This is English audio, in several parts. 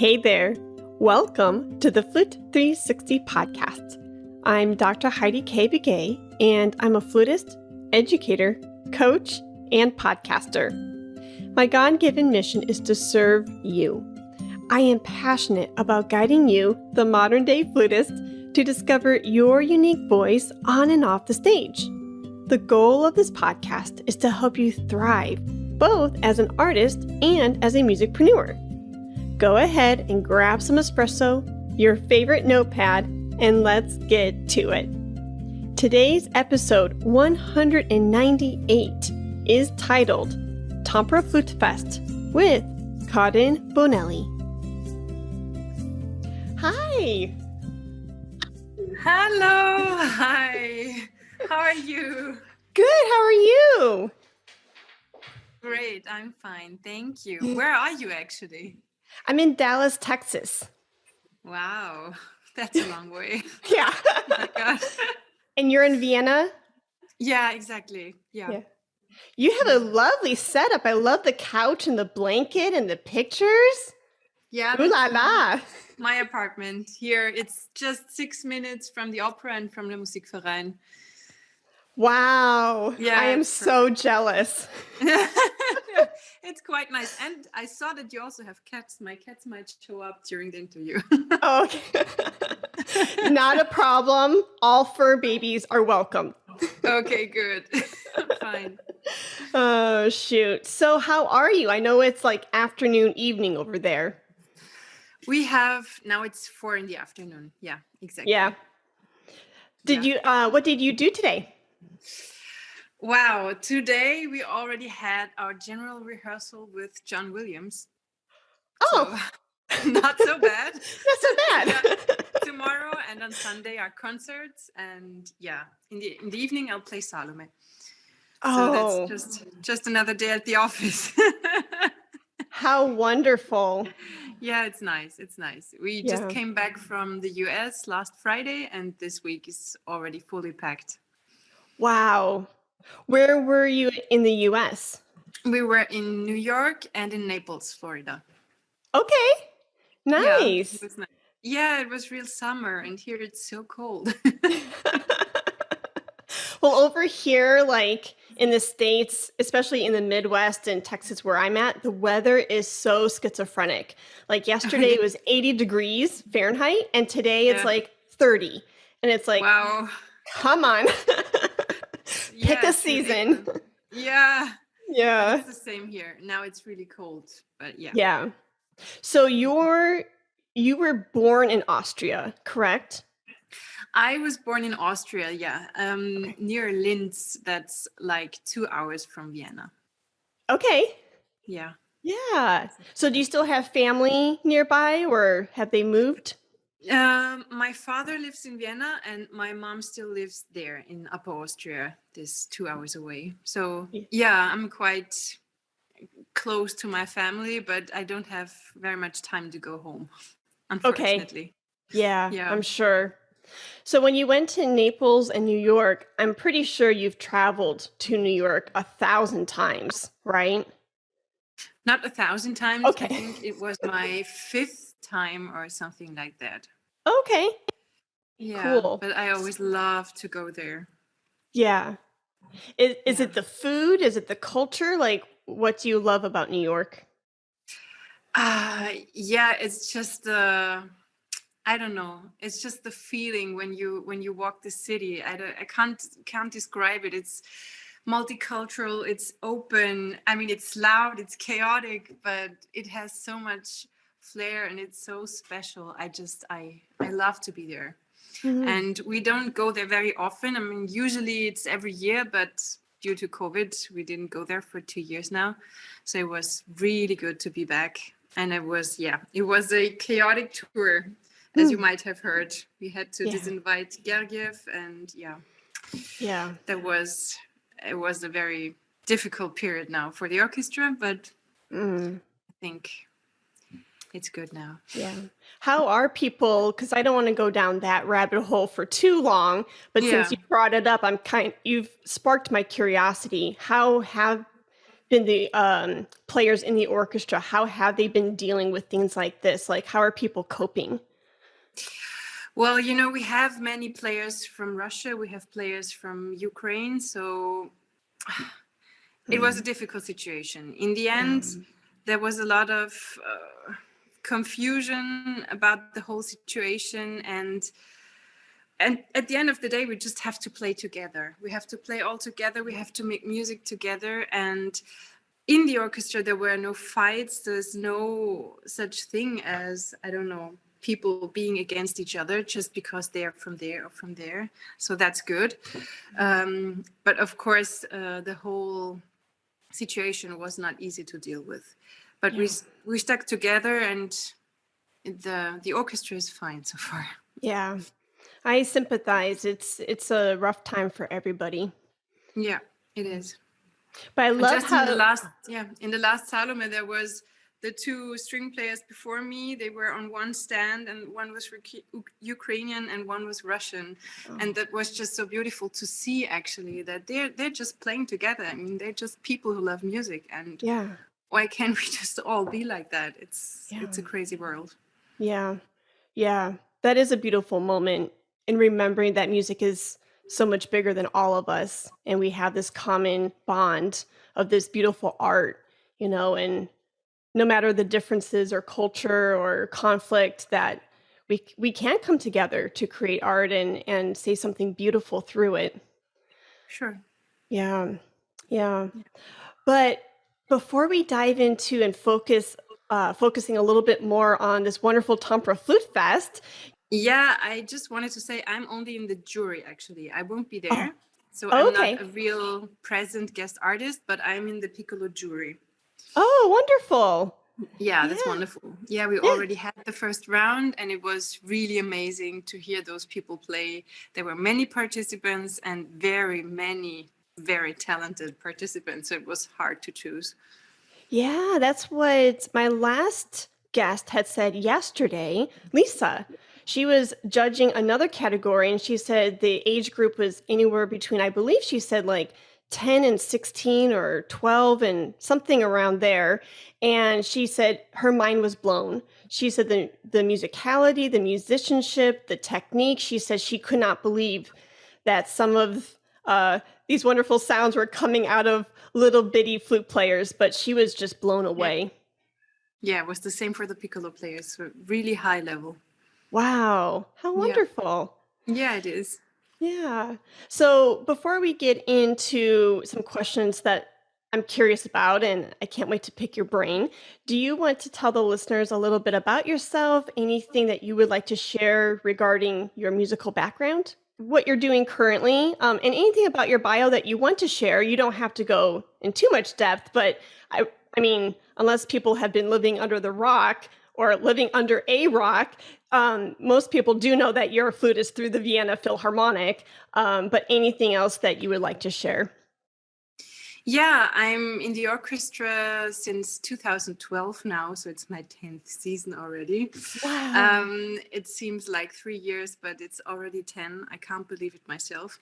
Hey there. Welcome to the Flute 360 podcast. I'm Dr. Heidi K. Begay, and I'm a flutist, educator, coach, and podcaster. My God-given mission is to serve you. I am passionate about guiding you, the modern-day flutist, to discover your unique voice on and off the stage. The goal of this podcast is to help you thrive, both as an artist and as a musicpreneur. Go ahead and grab some espresso, your favorite notepad, and let's get to it. Today's episode 198 is titled Tampere Flute Fest with Karin Bonelli. Hi! Hello! Hi! How are you? Good, how are you? Great, I'm fine, thank you. Where are you actually? I'm in Dallas, Texas. Wow, that's a long way. Yeah. Oh my God. And you're in Vienna? Yeah, exactly. Yeah. You have a lovely setup. I love the couch and the blanket and the pictures. Yeah. Ooh la la. My apartment here. It's just 6 minutes from the opera and from the Musikverein. Wow. Yeah, I am so jealous. It's quite nice. And I saw that you also have cats. My cats might show up during the interview. Oh, okay. Not a problem. All fur babies are welcome. Okay, good. Fine. Oh, shoot. So how are you? I know it's like afternoon, evening over there. We have, now it's 4 in the afternoon. Yeah, exactly. Yeah. What did you do today? Wow, today we already had our general rehearsal with John Williams. Oh, So, not so bad. not so bad. Yeah, tomorrow and on Sunday are concerts, and yeah, in the evening I'll play Salome. Oh, So that's just another day at the office. how wonderful. Yeah, it's nice. It's nice. We just came back from the US last Friday, and this week is already fully packed. Wow. Where were you in the US? We were in New York and in Naples, Florida. Okay. Yeah, Nice. it was nice. Yeah, it was real summer, and here it's so cold. Well, over here, like in the States, especially in the Midwest and Texas where I'm at, the weather is so schizophrenic. Like yesterday it was 80 degrees Fahrenheit, and today it's like 30. And it's like, wow. Come on. Pick Yeah, a season. Yeah. Yeah. It's the same here. Now it's really cold, but yeah. Yeah. So you were born in Austria, correct? I was born in Austria, yeah, near Linz. That's like 2 hours from Vienna. Okay. Yeah. Yeah. So do you still have family nearby, or have they moved? My father lives in Vienna, and my mom still lives there in Upper Austria, this 2 hours away. So yeah, I'm quite close to my family, but I don't have very much time to go home, unfortunately. Okay. Yeah, I'm sure. So when you went to Naples and New York, I'm pretty sure you've traveled to New York 1,000 times, right? Not 1,000 times. Okay. I think it was my 5th time or something like that. Okay. Yeah, Cool. but I always love to go there. Yeah. Is it the food? Is it the culture? Like, what do you love about New York? Yeah, it's just I don't know. It's just the feeling when you walk the city. I can't describe it. It's multicultural. It's open. I mean, it's loud. It's chaotic, but it has so much flair, and it's so special. I love to be there. Mm-hmm. And we don't go there very often. I mean, usually it's every year, but due to COVID, we didn't go there for 2 years now. So it was really good to be back. And it was a chaotic tour. As you might have heard, we had to disinvite Gergiev, and it was a very difficult period now for the orchestra, but I think it's good now. Yeah. How are people, because I don't want to go down that rabbit hole for too long, but since you brought it up, you've sparked my curiosity. How have been the players in the orchestra? How have they been dealing with things like this? Like, how are people coping? Well, you know, we have many players from Russia. We have players from Ukraine. So it was a difficult situation. In the end, there was a lot of confusion about the whole situation. And at the end of the day, we just have to play together. We have to play all together. We have to make music together. And in the orchestra, there were no fights. There's no such thing as, I don't know, people being against each other just because they're from there or from there. So that's good. But of course, the whole situation was not easy to deal with. But we stuck together, and the orchestra is fine so far. Yeah, I sympathize. It's a rough time for everybody. Yeah, it is. But I And love just how in the last Salome, there was the two string players before me. They were on one stand, and one was Ukrainian and one was Russian. And that was just so beautiful to see, actually, that they're just playing together. I mean, they're just people who love music, and why can't we just all be like that? It's a crazy world. Yeah. That is a beautiful moment in remembering that music is so much bigger than all of us. And we have this common bond of this beautiful art, and no matter the differences or culture or conflict, that we can come together to create art and say something beautiful through it. Sure. Yeah. But before we dive into and focusing a little bit more on this wonderful Tampere Flute Fest. Yeah, I just wanted to say I'm only in the jury, actually. I won't be there. Oh. So I'm Okay. not a real present guest artist, but I'm in the piccolo jury. Oh, wonderful. Yeah, that's wonderful. Yeah, we already had the first round, and it was really amazing to hear those people play. There were many participants and very many very talented participants. So it was hard to choose. Yeah, that's what my last guest had said yesterday, Lisa. She was judging another category, and she said the age group was anywhere between, I believe she said like 10 and 16 or 12 and something around there. And she said her mind was blown. She said the musicality, the musicianship, the technique, she said she could not believe that some of these wonderful sounds were coming out of little bitty flute players, but she was just blown away. Yeah, it was the same for the piccolo players. So really high level. Wow, how wonderful. Yeah, it is. Yeah. So before we get into some questions that I'm curious about, and I can't wait to pick your brain, do you want to tell the listeners a little bit about yourself, anything that you would like to share regarding your musical background, what you're doing currently, and anything about your bio that you want to share? You don't have to go in too much depth, but I mean, unless people have been living under the rock or living under a rock, most people do know that you're a flutist through the Vienna Philharmonic, but anything else that you would like to share? Yeah, I'm in the orchestra since 2012 now, so it's my 10th season already. Wow. It seems like 3 years, but it's already 10. I can't believe it myself.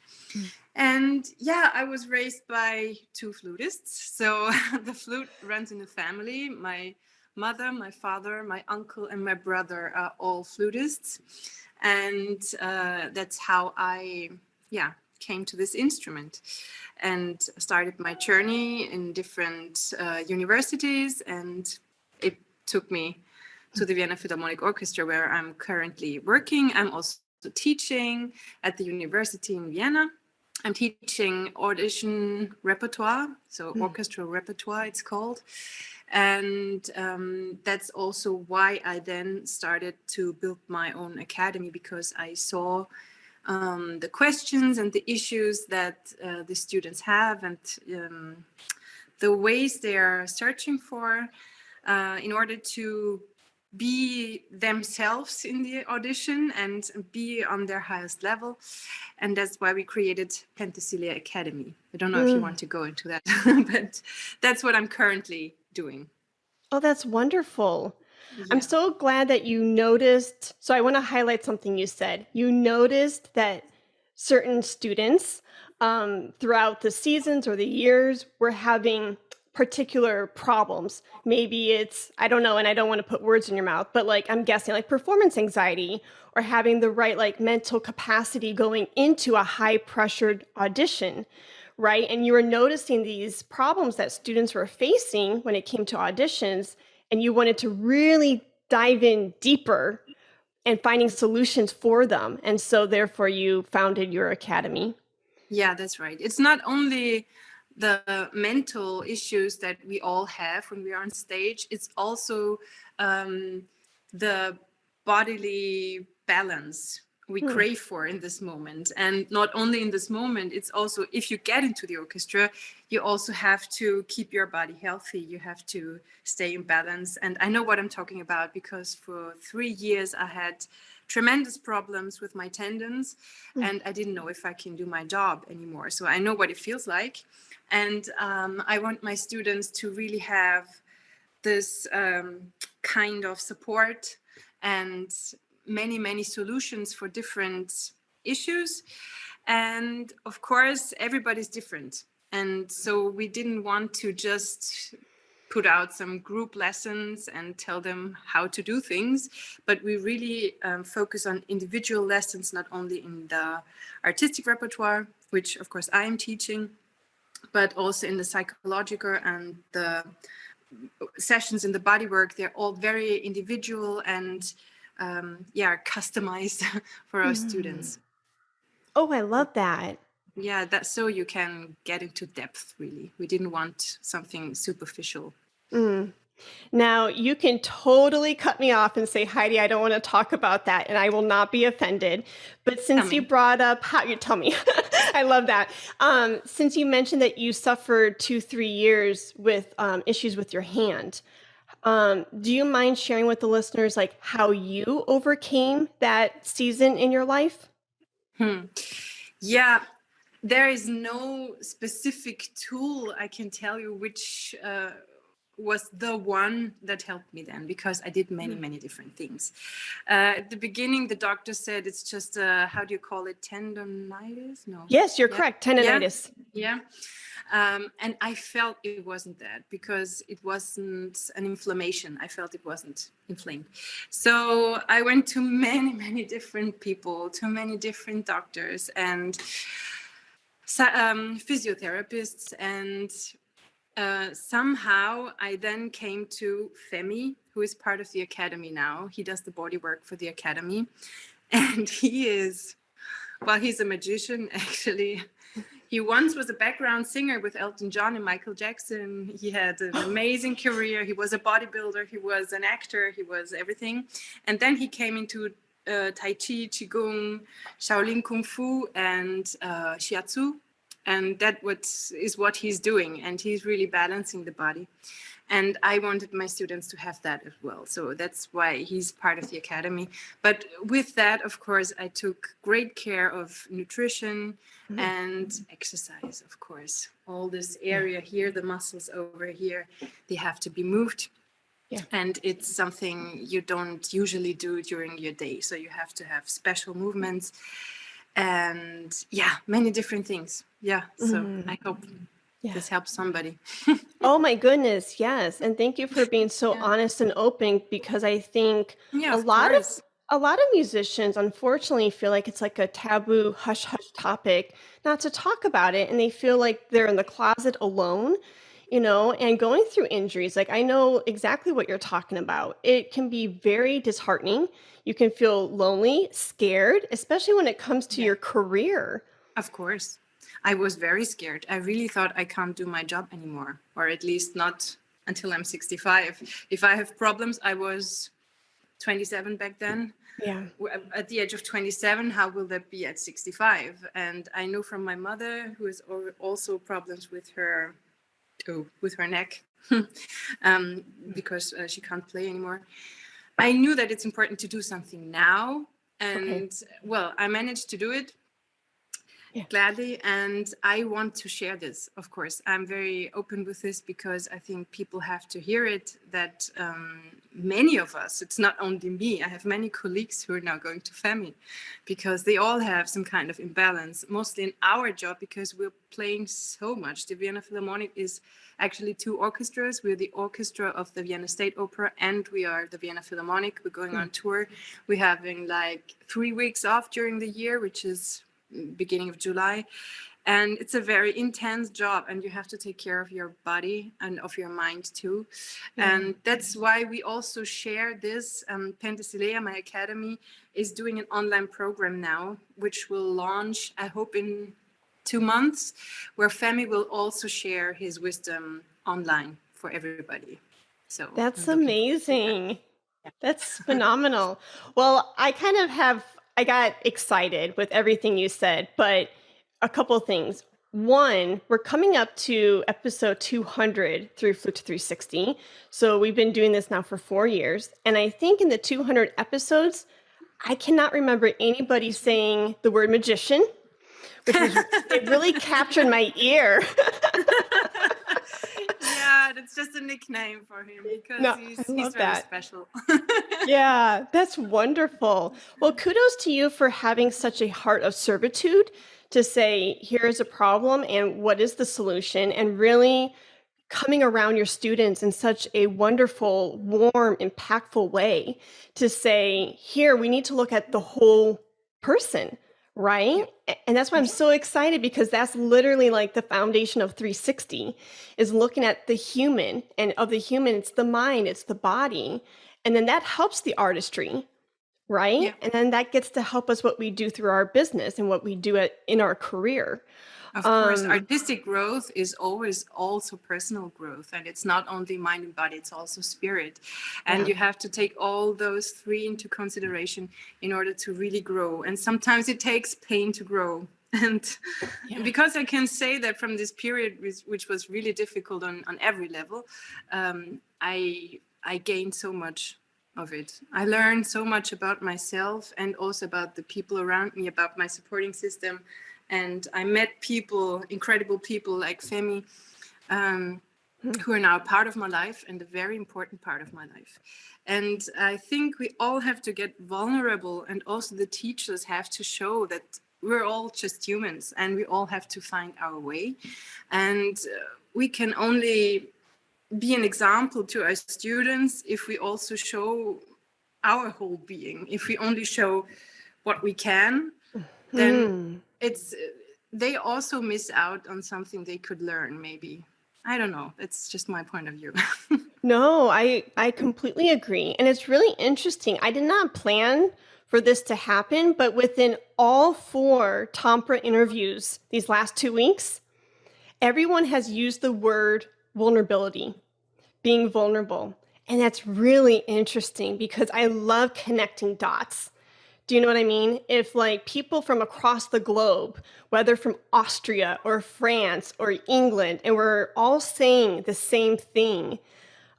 And yeah, I was raised by two flutists. So the flute runs in the family. My mother, my father, my uncle, and my brother are all flutists. And that's how I came to this instrument and started my journey in different universities. And it took me to the Vienna Philharmonic Orchestra, where I'm currently working. I'm also teaching at the university in Vienna. I'm teaching audition repertoire, so orchestral repertoire it's called. And that's also why I then started to build my own academy, because I saw the questions and the issues that the students have, and the ways they are searching for in order to be themselves in the audition and be on their highest level. And that's why we created Penthesilea Academy. I don't know if you want to go into that, but that's what I'm currently doing. Oh, that's wonderful. Yeah. I'm so glad that you noticed. So I want to highlight something you said. You noticed that certain students throughout the seasons or the years were having particular problems. Maybe it's, I don't know, and I don't want to put words in your mouth, but like I'm guessing like performance anxiety or having the right like mental capacity going into a high pressured audition, right? And you were noticing these problems that students were facing when it came to auditions, and you wanted to really dive in deeper and finding solutions for them. And so therefore you founded your academy. Yeah, that's right. It's not only the mental issues that we all have when we are on stage, it's also the bodily balance we crave for in this moment. And not only in this moment, it's also if you get into the orchestra, you also have to keep your body healthy. You have to stay in balance. And I know what I'm talking about because for 3 years I had tremendous problems with my tendons and I didn't know if I can do my job anymore. So I know what it feels like. And I want my students to really have this kind of support and many solutions for different issues. And of course, everybody's different. And so we didn't want to just put out some group lessons and tell them how to do things, but we really focus on individual lessons, not only in the artistic repertoire, which of course I am teaching, but also in the psychological and the sessions in the bodywork. They're all very individual and customized for our students. Oh, I love that. Yeah, that's so you can get into depth, really. We didn't want something superficial. Now, you can totally cut me off and say, Heidi, I don't want to talk about that, and I will not be offended. But since you brought up how you tell me, I love that. Since you mentioned that you suffered 2-3 years with issues with your hand, do you mind sharing with the listeners like how you overcame that season in your life? Yeah, there is no specific tool I can tell you which was the one that helped me then, because I did many different things. At the beginning, the doctor said it's just how do you call it, tendonitis? No. Yes, you're correct. Tendonitis. Yeah. And I felt it wasn't that, because it wasn't an inflammation. I felt it wasn't inflamed. So I went to many different people, to many different doctors and physiotherapists, and somehow I then came to Femi, who is part of the academy now. He does the body work for the academy, and he's a magician, actually. He once was a background singer with Elton John and Michael Jackson. He had an amazing career. He was a bodybuilder. He was an actor. He was everything. And then he came into Tai Chi, Qigong, Shaolin Kung Fu, and Shiatsu. And that is what he's doing. And he's really balancing the body. And I wanted my students to have that as well. So that's why he's part of the academy. But with that, of course, I took great care of nutrition and exercise, of course. All this area here, the muscles over here, they have to be moved. Yeah. And it's something you don't usually do during your day. So you have to have special movements and many different things. Yeah, so I hope this helps somebody. Oh my goodness, yes. And thank you for being so honest and open, because I think a lot of musicians unfortunately feel like it's like a taboo hush topic not to talk about it, and they feel like they're in the closet alone, and going through injuries. Like I know exactly what you're talking about. It can be very disheartening. You can feel lonely, scared, especially when it comes to your career. Of course. I was very scared. I really thought I can't do my job anymore, or at least not until I'm 65. If I have problems, I was 27 back then. Yeah. At the age of 27, how will that be at 65? And I know from my mother, who has also problems with her neck, because she can't play anymore. I knew that it's important to do something now. And I managed to do it. Yeah. Gladly. And I want to share this, of course. I'm very open with this because I think people have to hear it, that many of us, it's not only me, I have many colleagues who are now going to FEMI because they all have some kind of imbalance, mostly in our job because we're playing so much. The Vienna Philharmonic is actually two orchestras. We're the orchestra of the Vienna State Opera and we are the Vienna Philharmonic. We're going on tour. We're having like 3 weeks off during the year, which is beginning of July, and it's a very intense job and you have to take care of your body and of your mind too. And that's why we also share this. Penthesilea, my academy, is doing an online program now which will launch, I hope, in 2 months, where Femi will also share his wisdom online for everybody. So That's amazing. That's phenomenal. Well, I got excited with everything you said, but a couple of things. One, we're coming up to episode 200 through Flute 360. So we've been doing this now for 4 years. And I think in the 200 episodes, I cannot remember anybody saying the word magician, it really captured my ear. Yeah, that's just a nickname for him because he's very special. Yeah, that's wonderful. Well, kudos to you for having such a heart of servitude to say, here is a problem and what is the solution, and really coming around your students in such a wonderful, warm, impactful way to say, here, we need to look at the whole person, right? And that's why I'm so excited, because that's literally like the foundation of 360, is looking at the human, and of the human, it's the mind, it's the body. And then that helps the artistry, right? Yeah. And then that gets to help us what we do through our business and what we do in our career. Of course, artistic growth is always also personal growth, and it's not only mind and body, it's also spirit. And you have to take all those three into consideration in order to really grow. And sometimes it takes pain to grow. And because I can say that from this period, which was really difficult on every level, I gained so much of it. I learned so much about myself and also about the people around me, about my supporting system. And I met people, incredible people like Femi, who are now a part of my life and a very important part of my life. And I think we all have to get vulnerable, and also the teachers have to show that we're all just humans and we all have to find our way. And we can only be an example to our students if we also show our whole being. If we only show what we can, then they also miss out on something they could learn, maybe. I don't know. It's just my point of view. No, I completely agree. And it's really interesting. I did not plan for this to happen, but within all 4 Tampere interviews these last 2 weeks, everyone has used the word vulnerability, being vulnerable. And that's really interesting because I love connecting dots. Do you know what I mean? If like people from across the globe, whether from Austria or France or England, and we're all saying the same thing,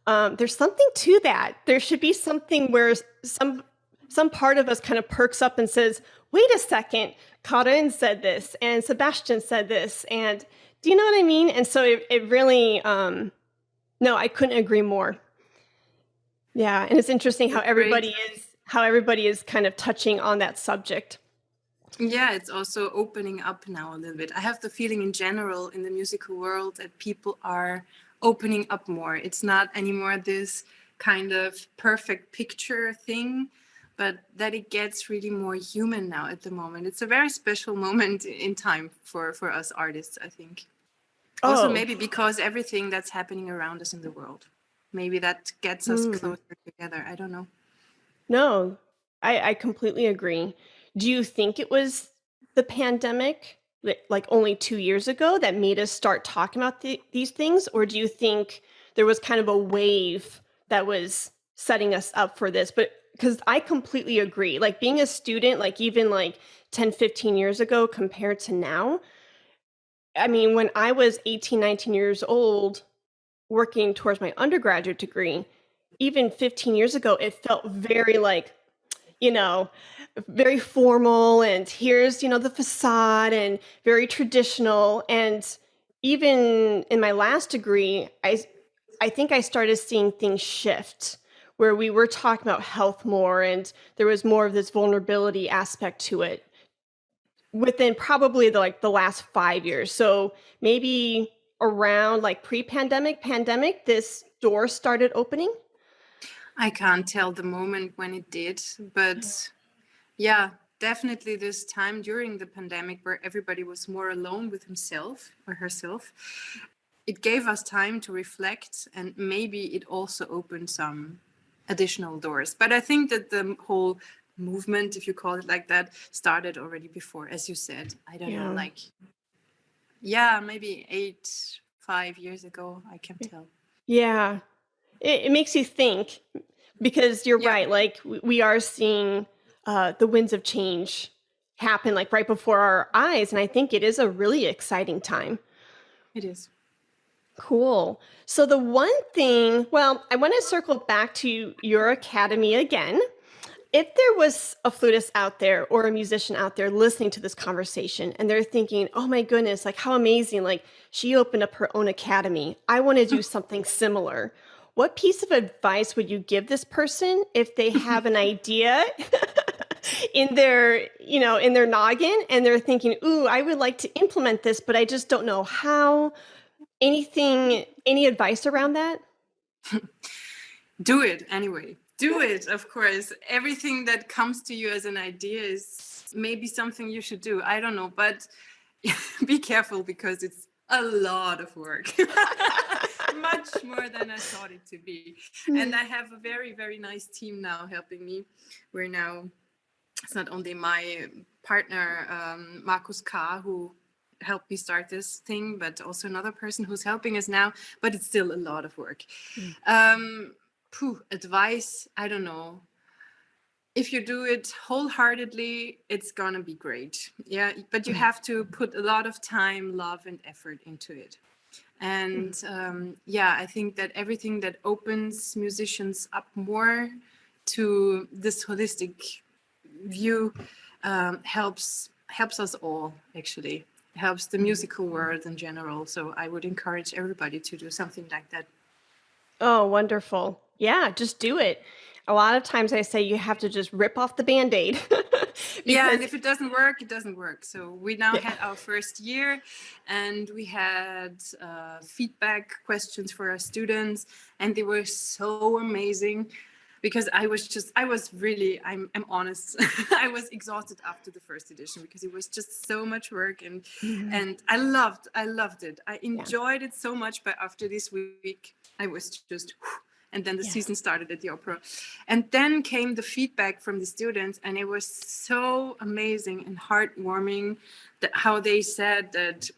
there's something to that. There should be something where some part of us kind of perks up and says, wait a second, Karin said this and Sebastian said this. And do you know what I mean? And so it really, no, I couldn't agree more. Yeah. And it's interesting how everybody is kind of touching on that subject. Yeah, it's also opening up now a little bit. I have the feeling in general in the musical world that people are opening up more. It's not anymore this kind of perfect picture thing, but that it gets really more human now at the moment. It's a very special moment in time for us artists, I think. Also, maybe because everything that's happening around us in the world, maybe that gets us closer together. I don't know. No, I completely agree. Do you think it was the pandemic, like only 2 years ago, that made us start talking about these things? Or do you think there was kind of a wave that was setting us up for this? But because I completely agree, like being a student, like even like 10, 15 years ago compared to now, I mean, when I was 18, 19 years old, working towards my undergraduate degree, even 15 years ago, it felt very like, you know, very formal, and here's, the facade, and very traditional. And even in my last degree, I think I started seeing things shift where we were talking about health more, and there was more of this vulnerability aspect to it within probably the last 5 years. So maybe around like pre-pandemic, pandemic, this door started opening. I can't tell the moment when it did, but yeah, definitely this time during the pandemic where everybody was more alone with himself or herself, it gave us time to reflect, and maybe it also opened some additional doors. But I think that the whole movement, if you call it like that, started already before, as you said. I don't know, like, yeah, maybe 5 years ago, I can tell. Yeah. It makes you think, because you're right. Like we are seeing the winds of change happen like right before our eyes. And I think it is a really exciting time. It is. Cool. So the one thing, well, I want to circle back to your academy again. If there was a flutist out there or a musician out there listening to this conversation and they're thinking, oh my goodness, like how amazing, like she opened up her own academy. I want to do something similar. What piece of advice would you give this person if they have an idea in their, in their noggin, and they're thinking, ooh, I would like to implement this, but I just don't know how? Any advice around that? Do it anyway. Do it, of course. Everything that comes to you as an idea is maybe something you should do. I don't know, but be careful because it's a lot of work. Much more than I thought it to be. And I have a very, very nice team now helping me. We're now, it's not only my partner, Markus K., who helped me start this thing, but also another person who's helping us now, but it's still a lot of work. Advice, I don't know. If you do it wholeheartedly, it's gonna be great. Yeah, but you have to put a lot of time, love, and effort into it. And I think that everything that opens musicians up more to this holistic view helps us all, actually. Helps the musical world in general. So I would encourage everybody to do something like that. Oh, wonderful. Yeah, just do it. A lot of times I say you have to just rip off the Band-Aid. Yeah, and if it doesn't work, it doesn't work. So we now had our first year, and we had feedback questions for our students, and they were so amazing. Because I'm honest, I was exhausted after the first edition because it was just so much work, and I loved it. I enjoyed it so much, but after this week, I was just, and then the season started at the opera. And then came the feedback from the students, and it was so amazing and heartwarming that how they said that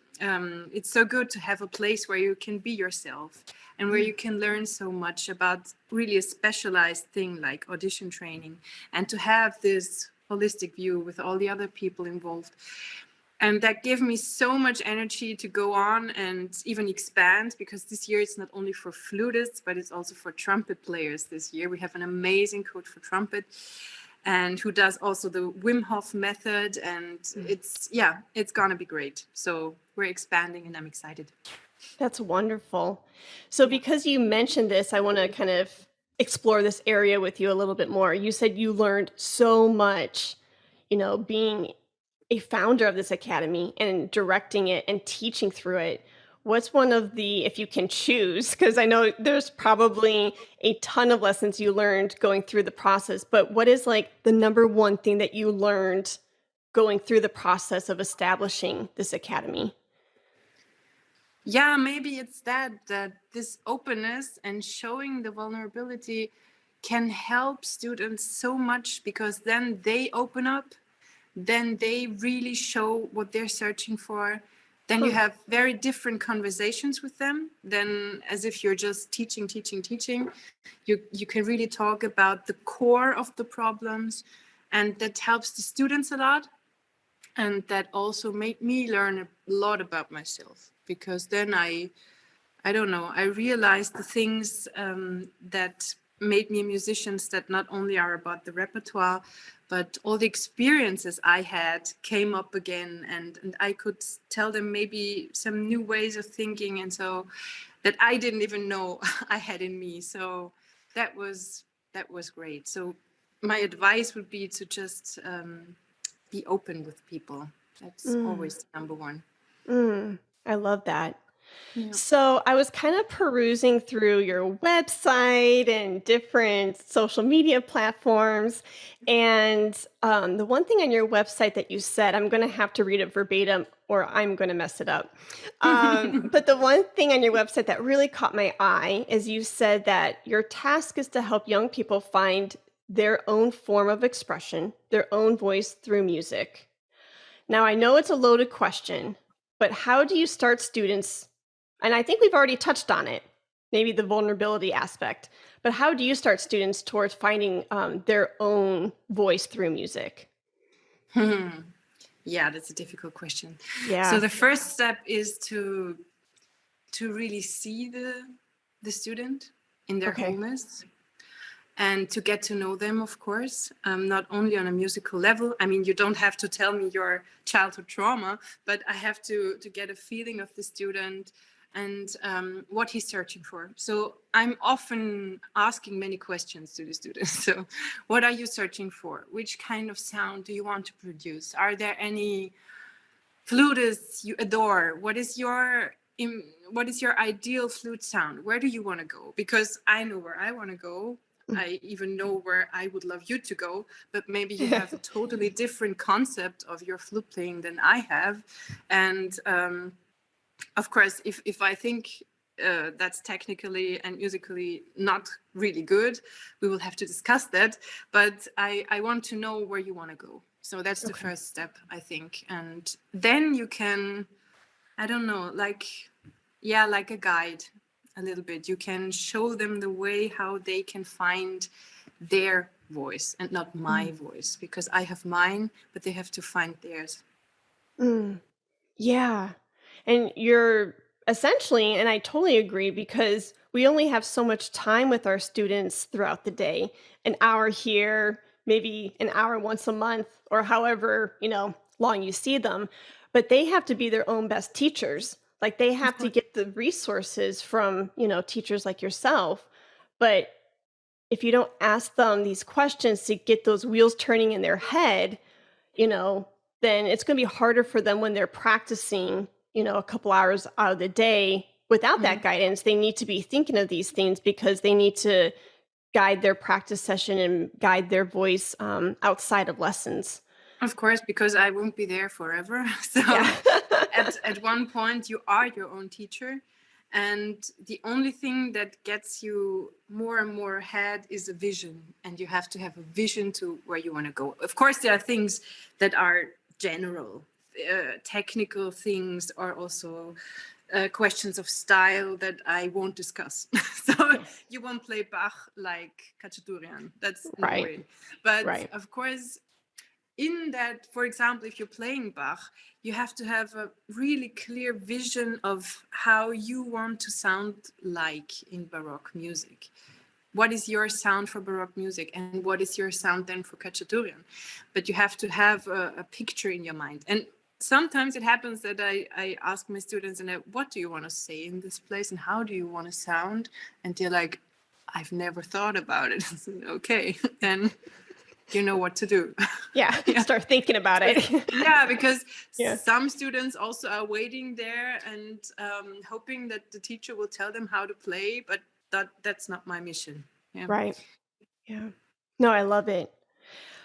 it's so good to have a place where you can be yourself and where you can learn so much about really a specialized thing like audition training, and to have this holistic view with all the other people involved. And that gave me so much energy to go on and even expand, because this year it's not only for flutists, but it's also for trumpet players this year. We have an amazing coach for trumpet, and who does also the Wim Hof method. And it's gonna be great. So we're expanding, and I'm excited. That's wonderful. So because you mentioned this, I want to kind of explore this area with you a little bit more. You said you learned so much, being a founder of this academy and directing it and teaching through it. What's one of the, if you can choose, because I know there's probably a ton of lessons you learned going through the process, but what is like the number one thing that you learned going through the process of establishing this academy? Yeah, maybe it's that this openness and showing the vulnerability can help students so much, because then they open up, then they really show what they're searching for. Then you have very different conversations with them than as if you're just teaching. You can really talk about the core of the problems, and that helps the students a lot. And that also made me learn a lot about myself, because then I don't know, I realized the things that made me musicians that not only are about the repertoire, but all the experiences I had came up again, and I could tell them maybe some new ways of thinking, and so that I didn't even know I had in me. So that was great. So my advice would be to just be open with people. That's always number one. I love that. Yeah. So I was kind of perusing through your website and different social media platforms. And the one thing on your website that you said, I'm going to have to read it verbatim or I'm going to mess it up. But the one thing on your website that really caught my eye is you said that your task is to help young people find their own form of expression, their own voice through music. Now, I know it's a loaded question, but how do you start students? And I think we've already touched on it, maybe the vulnerability aspect, but how do you start students towards finding their own voice through music? Yeah, that's a difficult question. Yeah. So the first step is to really see the student in their wholeness, and to get to know them, of course, not only on a musical level. I mean, you don't have to tell me your childhood trauma, but I have to get a feeling of the student and what he's searching for. So I'm often asking many questions to the students. So what are you searching for? Which kind of sound do you want to produce? Are there any flutists you adore? What is your ideal flute sound? Where do you want to go? Because I know where I want to go. I even know where I would love you to go, but maybe you have a totally different concept of your flute playing than I have. And of course, if I think that's technically and musically not really good, we will have to discuss that. But I want to know where you want to go. So that's the first step, I think. And then you can, I don't know, like a guide a little bit. You can show them the way how they can find their voice and not my voice, because I have mine, but they have to find theirs. Yeah. And you're essentially, and I totally agree because we only have so much time with our students throughout the day, an hour here, maybe an hour once a month, or however, long you see them. But they have to be their own best teachers. Like they have to get the resources from, teachers like yourself. But if you don't ask them these questions to get those wheels turning in their head, then it's going to be harder for them when they're practicing, a couple hours out of the day without that guidance. They need to be thinking of these things because they need to guide their practice session and guide their voice outside of lessons. Of course, because I won't be there forever. So at one point you are your own teacher. And the only thing that gets you more and more ahead is a vision. And you have to have a vision to where you want to go. Of course, there are things that are general, technical things, or also questions of style that I won't discuss. So you won't play Bach like Khachaturian. That's no way. But of course, in that, for example, if you're playing Bach, you have to have a really clear vision of how you want to sound like in Baroque music. What is your sound for Baroque music, and what is your sound then for Khachaturian? But you have to have a picture in your mind. And sometimes it happens that I ask my students, what do you want to say in this place, and how do you want to sound? And they're like, I've never thought about it. I said, okay, then you know what to do. Yeah. Start thinking about it. Yeah, because some students also are waiting there and hoping that the teacher will tell them how to play, but that's not my mission. Yeah. Right. Yeah. No, I love it.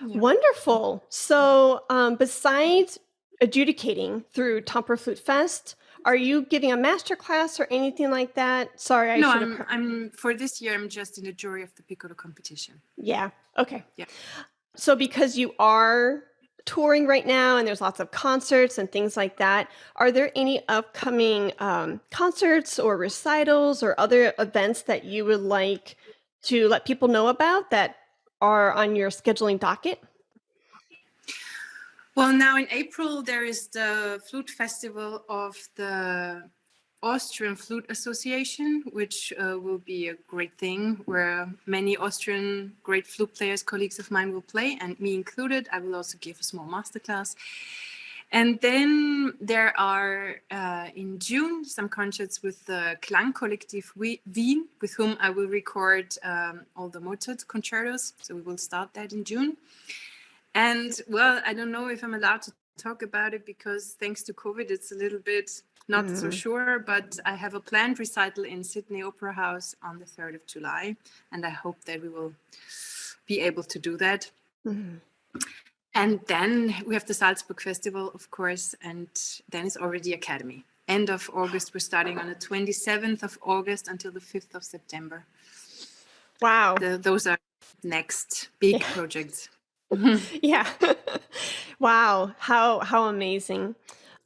Yeah. Wonderful. So besides adjudicating through Tampere Flute Fest, are you giving a masterclass or anything like that? Sorry, I should have. I'm for this year. I'm just in the jury of the piccolo competition. Yeah. Okay. Yeah. So because you are touring right now and there's lots of concerts and things like that, are there any upcoming concerts or recitals or other events that you would like to let people know about that are on your scheduling docket? Well, now in April, there is the Flute Festival of the Austrian Flute Association, which will be a great thing, where many Austrian great flute players, colleagues of mine, will play, and me included. I will also give a small masterclass. And then there are in June some concerts with the Klangkollektiv Wien, with whom I will record all the Mozart concertos. So we will start that in June. And well, I don't know if I'm allowed to talk about it because thanks to COVID, it's a little bit not so sure, but I have a planned recital in Sydney Opera House on the 3rd of July. And I hope that we will be able to do that. And then we have the Salzburg Festival, of course, and then it's already Academy. End of August, we're starting on the 27th of August until the 5th of September. Wow. Those are next big projects. Yeah. Wow. How amazing.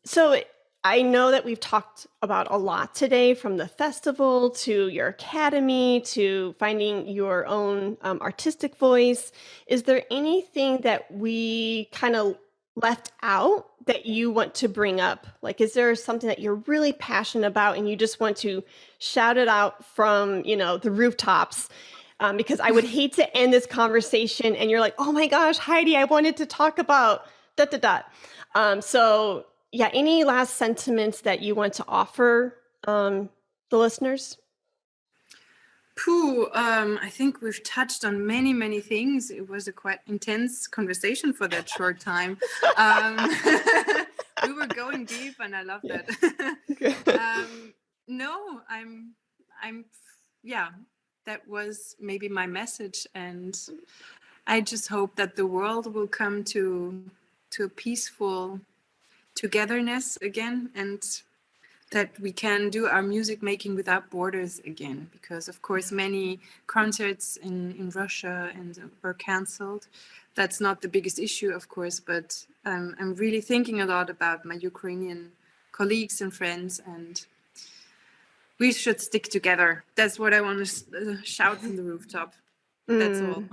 So I know that we've talked about a lot today, from the festival to your academy to finding your own artistic voice. Is there anything that we kind of left out that you want to bring up? Like, is there something that you're really passionate about and you just want to shout it out from, the rooftops? Because I would hate to end this conversation and you're like, oh my gosh, Heidi, I wanted to talk about ... So yeah, any last sentiments that you want to offer the listeners? I think we've touched on many, many things. It was a quite intense conversation for that short time. We were going deep and I love that. That was maybe my message. And I just hope that the world will come to a peaceful togetherness again, and that we can do our music making without borders again, because of course many concerts in Russia were cancelled. That's not the biggest issue, of course, but I'm really thinking a lot about my Ukrainian colleagues and friends, and we should stick together. That's what I want to shout from the rooftop. That's all.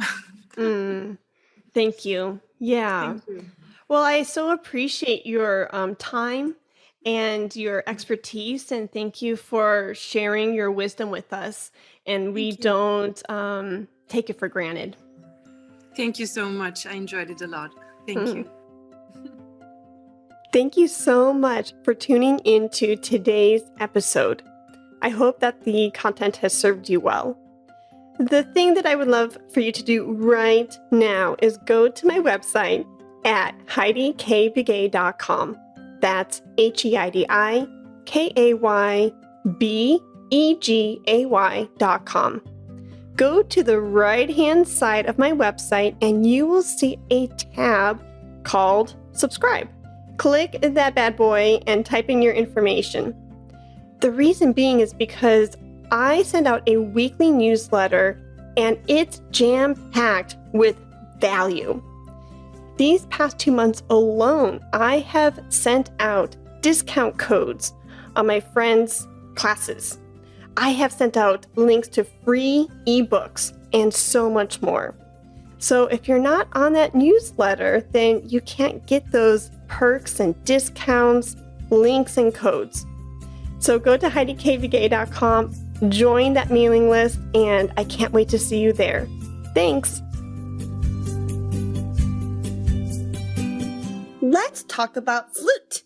Thank you. Yeah. Thank you. Well, I so appreciate your time and your expertise, and thank you for sharing your wisdom with us. And we don't take it for granted. Thank you so much. I enjoyed it a lot. Thank you. Thank you so much for tuning into today's episode. I hope that the content has served you well. The thing that I would love for you to do right now is go to my website at HeidiKaybegay.com. That's HeidiKaybegay.com. Go to the right-hand side of my website and you will see a tab called Subscribe. Click that bad boy and type in your information. The reason being is because I send out a weekly newsletter and it's jam-packed with value. These past 2 months alone, I have sent out discount codes on my friends' classes. I have sent out links to free ebooks and so much more. So if you're not on that newsletter, then you can't get those perks and discounts, links and codes. So go to HeidiKaybegay.com, join that mailing list, and I can't wait to see you there. Thanks. Let's talk about flute.